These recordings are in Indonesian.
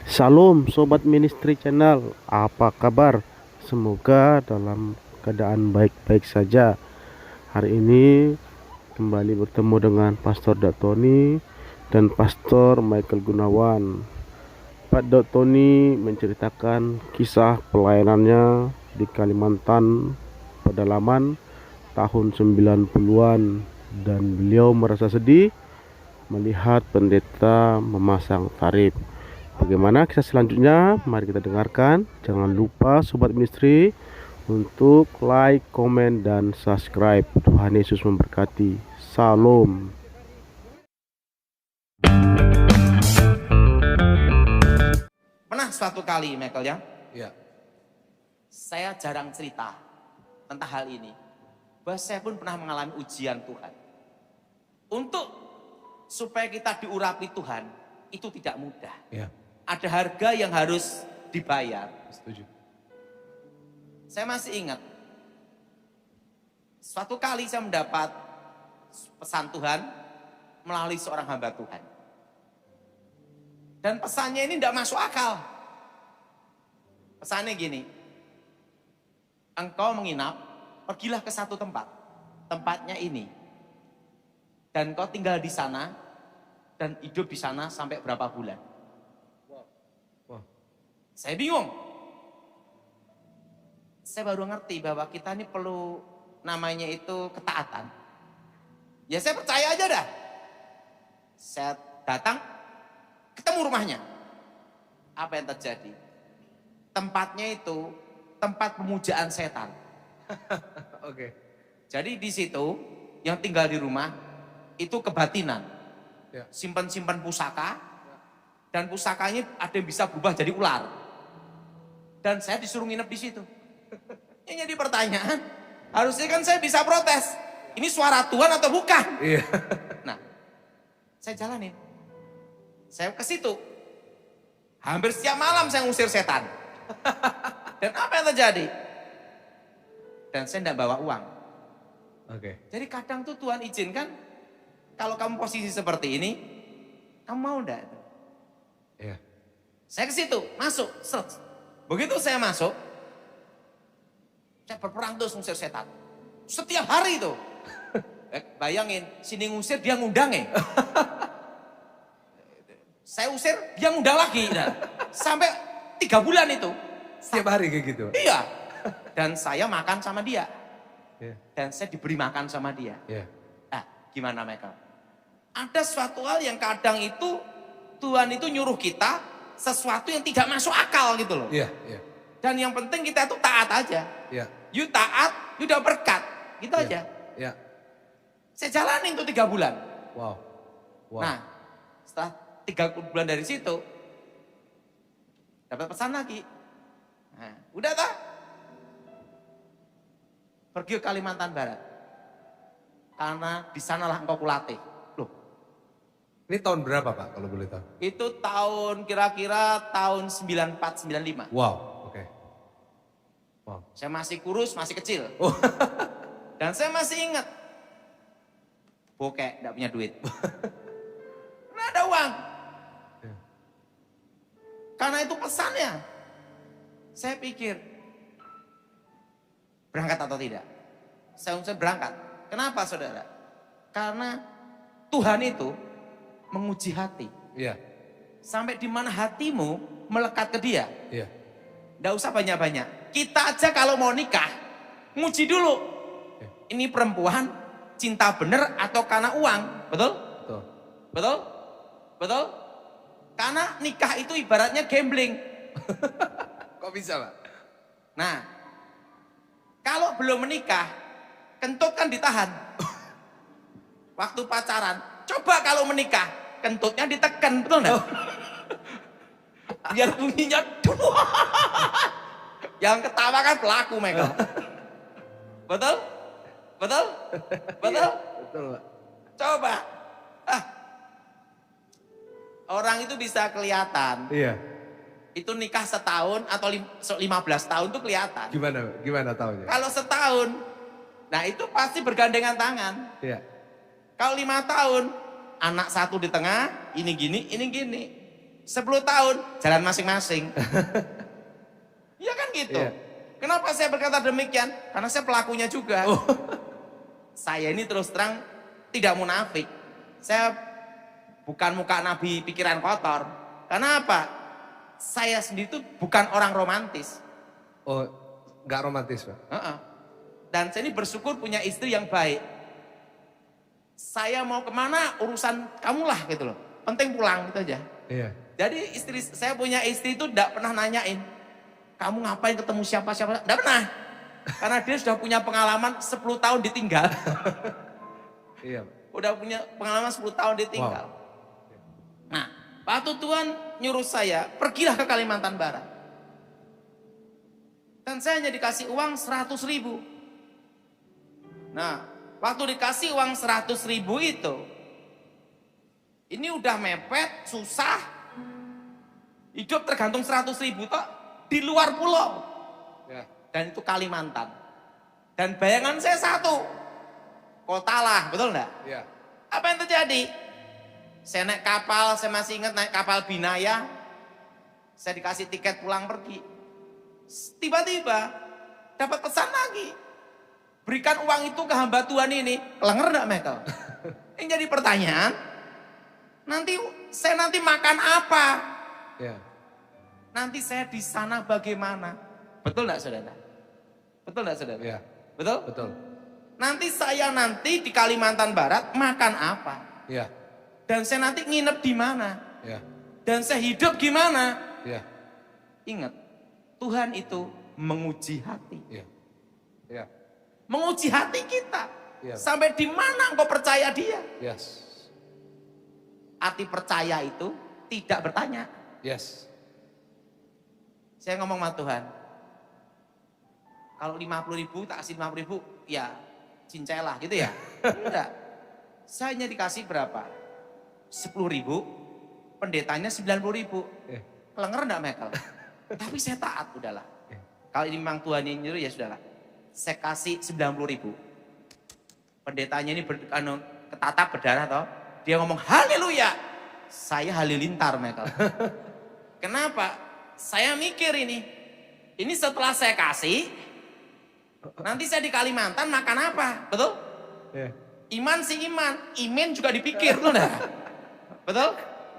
Salam Sobat Ministry Channel, apa kabar? Semoga dalam keadaan baik-baik saja. Hari ini kembali bertemu dengan Pastor Tony dan Pastor Michael Gunawan. Pak Tony menceritakan kisah pelayanannya di Kalimantan pedalaman tahun 90-an dan beliau merasa sedih melihat pendeta memasang tarif. Bagaimana kisah selanjutnya? Mari kita dengarkan. Jangan lupa Sobat Misteri untuk like, komen, dan subscribe. Tuhan Yesus memberkati. Salam. Pernah suatu kali, Michael ya, Ya, saya jarang cerita tentang hal ini. Bahwa saya pun pernah mengalami ujian Tuhan. Untuk supaya kita diurapi Tuhan, itu tidak mudah. ya, Ada harga yang harus dibayar. setuju. Saya masih ingat, suatu kali saya mendapat pesan Tuhan melalui seorang hamba Tuhan. Dan pesannya ini tidak masuk akal. Pesannya gini, engkau menginap, pergilah ke satu tempat. Tempatnya ini. Dan kau tinggal di sana, dan hidup di sana sampai berapa bulan. Wah, Saya bingung. Saya baru ngerti bahwa kita ini perlu namanya itu ketaatan. Ya saya percaya aja dah. Saya datang, ketemu rumahnya. Apa yang terjadi? Tempatnya itu tempat pemujaan setan. oke. Jadi di situ yang tinggal di rumah itu kebatinan. Ya. Simpan-simpan pusaka dan pusakanya ada yang bisa berubah jadi ular. Dan saya disuruh nginep di situ. Ini jadi pertanyaan, harusnya kan saya bisa protes. Ini suara Tuhan atau bukan? Iya. Nah, saya jalanin. Saya ke situ. Hampir setiap malam saya ngusir setan. Dan apa yang terjadi? Dan saya tidak bawa uang. Oke. Jadi kadang tuh Tuhan izinkan, kalau kamu posisi seperti ini, kamu mau enggak? Iya. Saya ke situ, masuk, seret. Begitu saya masuk, saya berperang terus ngusir setan. Setiap hari itu. Bayangin, sini ngusir, dia ngundang ya. Saya usir, dia ngundang lagi. Nah, sampai 3 bulan itu. Setiap hari kayak gitu. Iya. Dan saya makan sama dia. Iya. Dan saya diberi makan sama dia. Iya. Nah, gimana Michael? Ada suatu hal yang kadang itu Tuhan itu nyuruh kita sesuatu yang tidak masuk akal gitu loh. Iya, iya. Dan yang penting kita itu taat aja. Iya. You taat, you udah berkat. Gitu Iya. aja. Iya. Saya jalanin tuh 3 bulan. Wow. Wow. Nah, setelah 3 bulan dari situ, dapat pesan lagi. Nah, udah tak? Pergi ke Kalimantan Barat. Karena di sanalah engkau kulatih. Loh, Ini tahun berapa Pak kalau boleh tahu? itu tahun kira-kira tahun 94, 95. Wow. Oke. Wow. Saya masih kurus, masih kecil. Oh. Dan saya masih ingat. Bokek, gak punya duit. Nggak ada uang. Iya. Karena itu pesannya. Saya pikir, berangkat atau tidak? Saya berangkat. Kenapa saudara? Karena Tuhan itu menguji hati. Iya. Sampai di mana hatimu melekat ke dia. Iya. Nggak usah banyak-banyak. Kita aja kalau mau nikah, nguji dulu. Iya. Ini perempuan cinta bener atau karena uang. Betul? Betul. Betul? Betul? Karena nikah itu ibaratnya gambling. Kok bisa Pak? Nah, kalau belum menikah, kentut kan ditahan. Waktu pacaran, coba kalau menikah, kentutnya ditekan, betul nggak? Biar bunyinya dulu. Yang ketawa kan pelaku, Michael. Betul? Betul? Betul? Betul Pak. Coba. Ah, orang itu bisa kelihatan. Iya. Itu nikah setahun atau 15 tahun tuh kelihatan. Gimana? Gimana taunya? Kalau setahun, nah itu pasti bergandengan tangan. Iya. Kalau 5 tahun, anak satu di tengah, ini gini, ini gini. 10 tahun jalan masing-masing. Iya kan gitu. Iya. Kenapa saya berkata demikian? Karena saya pelakunya juga. Oh. Saya ini terus terang tidak munafik. Saya bukan muka nabi pikiran kotor. Karena apa? Saya sendiri itu bukan orang romantis. Oh, nggak romantis, Pak. Dan saya ini bersyukur punya istri yang baik. Saya mau kemana urusan kamulah gitu loh. Penting pulang gitu aja. Iya. Jadi saya punya istri itu tidak pernah nanyain, kamu ngapain ketemu siapa-siapa? Tidak pernah. Karena dia sudah punya pengalaman 10 tahun ditinggal. Iya. Udah punya pengalaman 10 tahun ditinggal. Wow. Nah, waktu Tuhan nyuruh saya, pergilah ke Kalimantan Barat. Dan saya hanya dikasih uang 100.000. Nah, waktu dikasih uang 100.000 itu, ini udah mepet, susah. Hidup tergantung 100.000 toh di luar pulau. Ya. Dan itu Kalimantan. Dan bayangan saya satu, kota lah, betul enggak? Iya. Apa yang terjadi? Saya naik kapal, saya masih ingat naik kapal Binaya. Saya dikasih tiket pulang pergi. Tiba-tiba dapat pesan lagi. Berikan uang itu ke hamba Tuhan ini. Kelenger enggak, Michael? Yang jadi pertanyaan, saya nanti makan apa? Iya. Nanti saya di sana bagaimana? Betul enggak, saudara? Betul enggak, saudara? Iya. Betul? Betul. Nanti saya di Kalimantan Barat makan apa? Iya. Dan saya nanti nginep di mana? Iya. Dan saya hidup gimana? Iya. Ingat, Tuhan itu menguji hati. Iya. Iya. Menguji hati kita. Iya. Sampai di mana engkau percaya dia? Yes. Arti percaya itu tidak bertanya. Yes. Saya ngomong sama Tuhan, kalau 50.000 tak kasih 50.000, ya cincelah gitu ya. Enggak. Saya hanya dikasih berapa? 10.000, pendetanya 90.000. Kelenger enggak, Michael? Tapi saya taat, udahlah. Kalau ini memang Tuhan yang nyuruh, ya sudahlah. Saya kasih 90.000. Pendetanya ini ketatap berdarah toh. Dia ngomong haleluya. Saya halilintar, Michael. Kenapa? Saya mikir ini setelah saya kasih, nanti saya di Kalimantan makan apa? Betul? Iya. Iman sih iman, iman juga dipikir, betul enggak? Betul?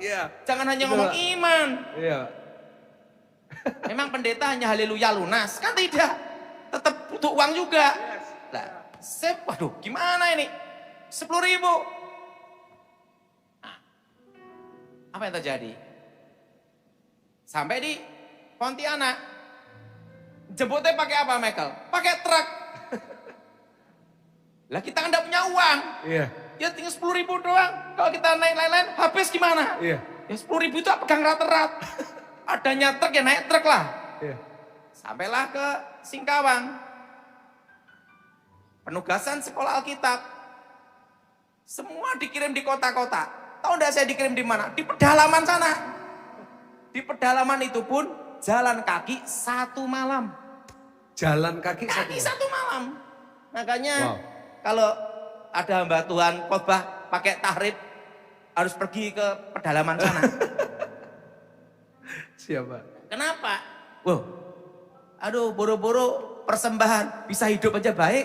Iya. Jangan hanya Betul, ngomong Pak. iman. Iya. Memang pendeta hanya haleluya lunas, kan tidak. Tetap butuh uang juga. Lah, waduh gimana ini? 10.000. Nah, apa yang terjadi? Sampai di Pontianak. Jemputnya pakai apa, Michael? Pakai truk. Lah kita kan enggak punya uang. Iya. Ya tinggal 10.000 doang. Kalau kita naik lain-lain, habis gimana? Iya. Ya 10.000 itu pegang rat-rat. Adanya truk ya naik truk lah. Iya. Sampailah ke Singkawang. Penugasan sekolah Alkitab. Semua dikirim di kota-kota. Tahu enggak saya dikirim di mana? Di pedalaman sana. Di pedalaman itu pun jalan kaki 1 malam. Jalan kaki Kaki 1 malam. Makanya Wow. kalau ada hamba Tuhan khotbah pakai tahrib harus pergi ke pedalaman sana. Siapa? Kenapa? Wow. Aduh, boro-boro persembahan bisa hidup aja baik.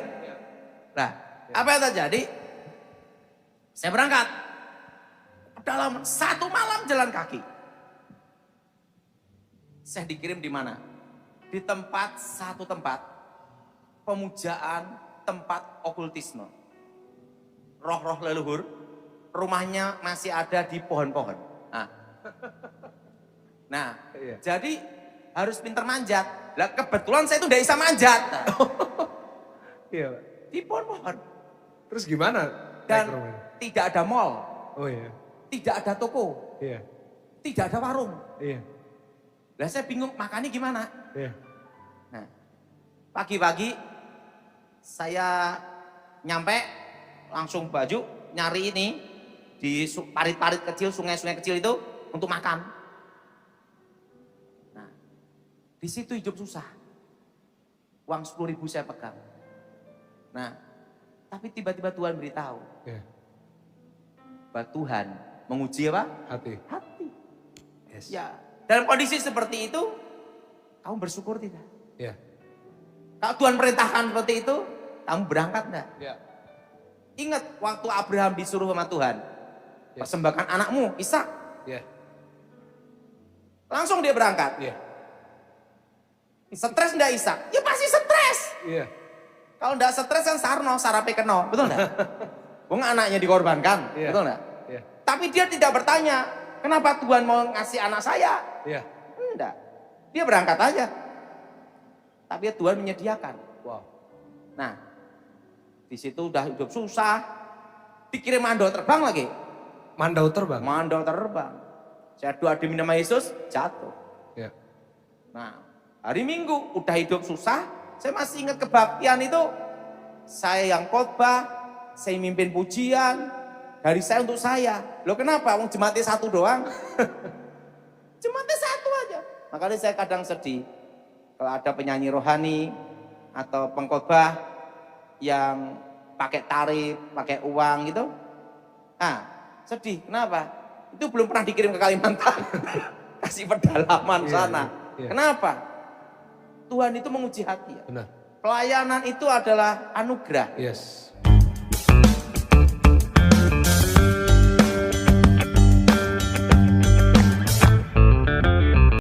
Nah, apa yang terjadi? Saya berangkat. Pedalaman 1 malam jalan kaki. Saya dikirim di mana? Di satu tempat pemujaan, tempat okultisme. Roh-roh leluhur, rumahnya masih ada di pohon-pohon. Nah, Iya. jadi harus pinter manjat. Lah kebetulan saya itu tidak bisa manjat. Nah, Iya, Pak. di pohon-pohon. Terus gimana? Dan naik ke rumahnya? tidak ada mall, Oh iya. tidak ada toko, Iya. tidak ada warung. Iya. Lah saya bingung makannya gimana. Iya. Nah, pagi-pagi saya nyampe langsung baju nyari ini di parit-parit kecil, sungai-sungai kecil itu untuk makan. Nah, di situ hidup susah. Uang 10.000 saya pegang. Nah, tapi tiba-tiba Tuhan beritahu Iya. bahwa Tuhan menguji apa? Hati. Hati. Yes. Ya, dalam kondisi seperti itu, kamu bersyukur tidak? Ya. Kalau Tuhan perintahkan seperti itu, kamu berangkat enggak? Ya. Ingat waktu Abraham disuruh sama Tuhan, Ya. persembahkan anakmu, Ishak. Ya. Langsung dia berangkat. Ya. Stres enggak Ishak? Ya pasti stres. Iya. Kalau enggak stres kan sarno, sarape keno, betul enggak? Wong anaknya dikorbankan, Iya. betul enggak? Iya. Tapi dia tidak bertanya, kenapa Tuhan mau ngasih anak saya? Iya. Enggak. Dia berangkat aja. Tapi Tuhan menyediakan. Wow. Nah, di situ udah hidup susah. Dikirim mandor terbang lagi. Mandau terbang. Mandor terbang. Saya doa demi nama Yesus, jatuh. Ya. Nah, hari Minggu udah hidup susah. Saya masih ingat kebaktian itu. Saya yang khotbah, saya mimpin pujian. Dari saya untuk saya. Loh kenapa? Wong jemaatnya satu doang. Jemaatnya satu aja. Makanya saya kadang sedih. Kalau ada penyanyi rohani atau pengkhotbah yang pakai tarif, pakai uang gitu. Ah, sedih. Kenapa? Itu belum pernah dikirim ke Kalimantan. Kasih pedalaman Iya, sana. iya. Kenapa? Tuhan itu menguji hati. Ya. Benar. Pelayanan itu adalah anugerah. Yes.